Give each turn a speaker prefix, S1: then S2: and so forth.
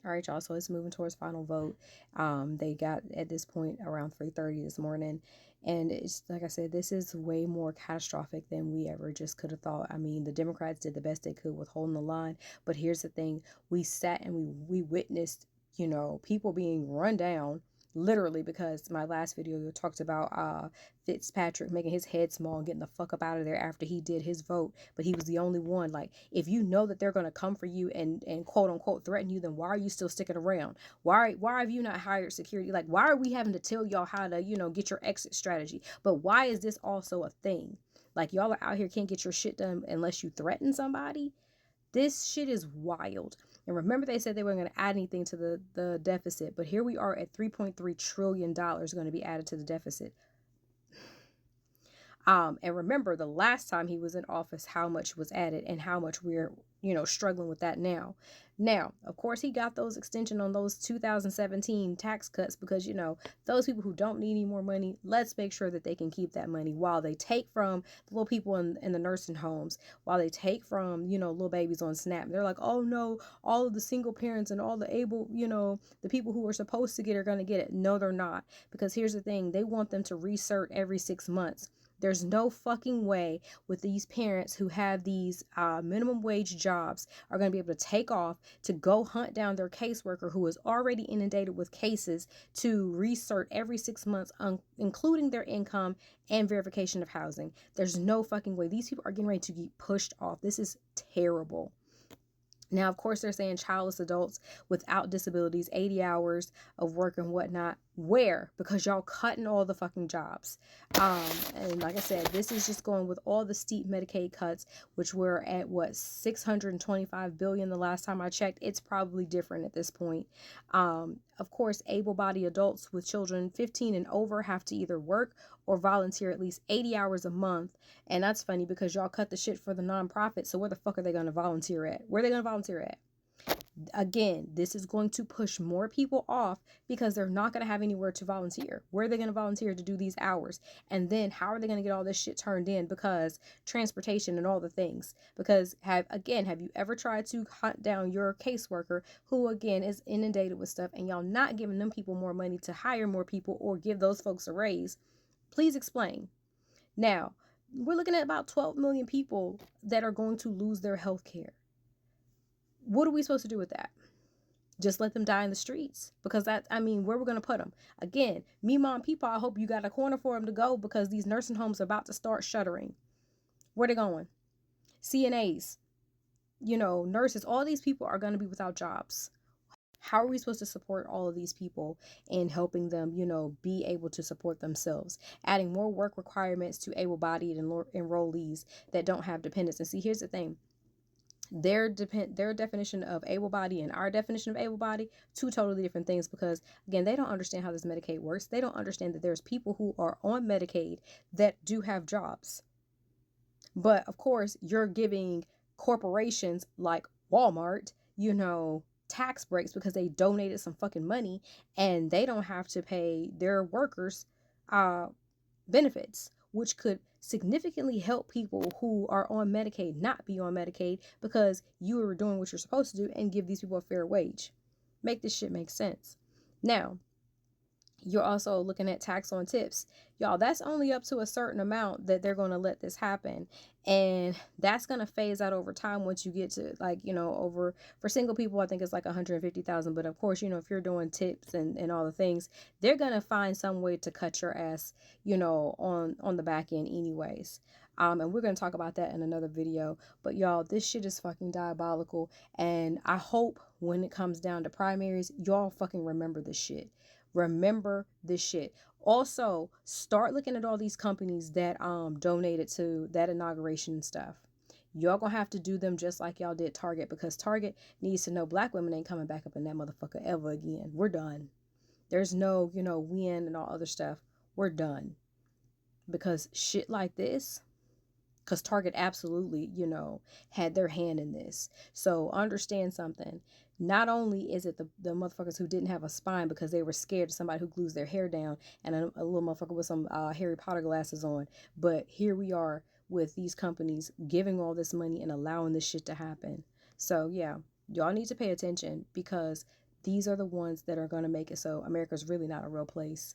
S1: All right, y'all. So it's moving towards final vote. They got at this point around 3:30 this morning, and it's like I said, this is way more catastrophic than we ever just could have thought. I mean, the Democrats did the best they could with holding the line, but here's the thing: we sat and we witnessed, people being run down. Literally, because my last video talked about Fitzpatrick making his head small and getting the fuck up out of there after he did his vote, but he was the only one. Like, if you know that they're gonna come for you and quote unquote threaten you, then why are you still sticking around? Why have you not hired security? Like, why are we having to tell y'all how to, get your exit strategy? But why is this also a thing? Like, y'all are out here can't get your shit done unless you threaten somebody. This shit is wild. And remember, they said they weren't going to add anything to the deficit, but here we are at $3.3 trillion going to be added to the deficit. And remember the last time he was in office, how much was added and how much we're, struggling with that now. Now, of course, he got those extension on those 2017 tax cuts because, those people who don't need any more money, let's make sure that they can keep that money while they take from the little people in the nursing homes, while they take from, little babies on SNAP. They're like, oh no, all of the single parents and all the able, the people who are supposed to get are going to get it. No, they're not. Because here's the thing, they want them to recert every 6 months. There's no fucking way with these parents who have these minimum wage jobs are going to be able to take off to go hunt down their caseworker who is already inundated with cases to recert every 6 months, including their income and verification of housing. There's no fucking way. These people are getting ready to get pushed off. This is terrible. Now, of course, they're saying childless adults without disabilities, 80 hours of work and whatnot. Where? Because y'all cutting all the fucking jobs. And like I said, this is just going with all the steep Medicaid cuts, which were at what, 625 billion the last time I checked. It's probably different at this point. Of course, able-bodied adults with children 15 and over have to either work or volunteer at least 80 hours a month. And that's funny because y'all cut the shit for the nonprofit. So where the fuck are they going to volunteer at? Where are they going to volunteer at? Again, this is going to push more people off because they're not going to have anywhere to volunteer. Where are they going to volunteer to do these hours? And then how are they going to get all this shit turned in? Because transportation and all the things. Because have you ever tried to hunt down your caseworker who again is inundated with stuff and y'all not giving them people more money to hire more people or give those folks a raise? Please explain. Now, we're looking at about 12 million people that are going to lose their health care. What are we supposed to do with that? Just let them die in the streets? Because where we're going to put them? Again, me, mom, people, I hope you got a corner for them to go because these nursing homes are about to start shuttering. Where they going? CNAs, nurses, all these people are going to be without jobs. How are we supposed to support all of these people and helping them, be able to support themselves? Adding more work requirements to able-bodied enrollees that don't have dependents. And see, here's the thing. Their definition of able-bodied and our definition of able-bodied, two totally different things, because again, they don't understand how this Medicaid works. They don't understand that there's people who are on Medicaid that do have jobs. But of course, you're giving corporations like Walmart, tax breaks because they donated some fucking money and they don't have to pay their workers benefits, which could significantly help people who are on Medicaid not be on Medicaid because you are doing what you're supposed to do and give these people a fair wage. Make this shit make sense. Now, you're also looking at tax on tips. Y'all, that's only up to a certain amount that they're going to let this happen. And that's going to phase out over time once you get to over for single people, I think it's like 150,000. But of course, if you're doing tips and all the things, they're going to find some way to cut your ass, on the back end anyways. And we're going to talk about that in another video. But y'all, this shit is fucking diabolical. And I hope when it comes down to primaries, y'all fucking remember this shit. Remember this shit. Also, start looking at all these companies that donated to that inauguration stuff. Y'all gonna have to do them just like y'all did Target, because Target needs to know black women ain't coming back up in that motherfucker ever again. We're done. There's no, win and all other stuff. We're done. Because shit like this, because Target absolutely, had their hand in this. So understand something. Not only is it the motherfuckers who didn't have a spine because they were scared of somebody who glues their hair down and a little motherfucker with some Harry Potter glasses on, but here we are with these companies giving all this money and allowing this shit to happen. So yeah, y'all need to pay attention because these are the ones that are going to make it so America's really not a real place.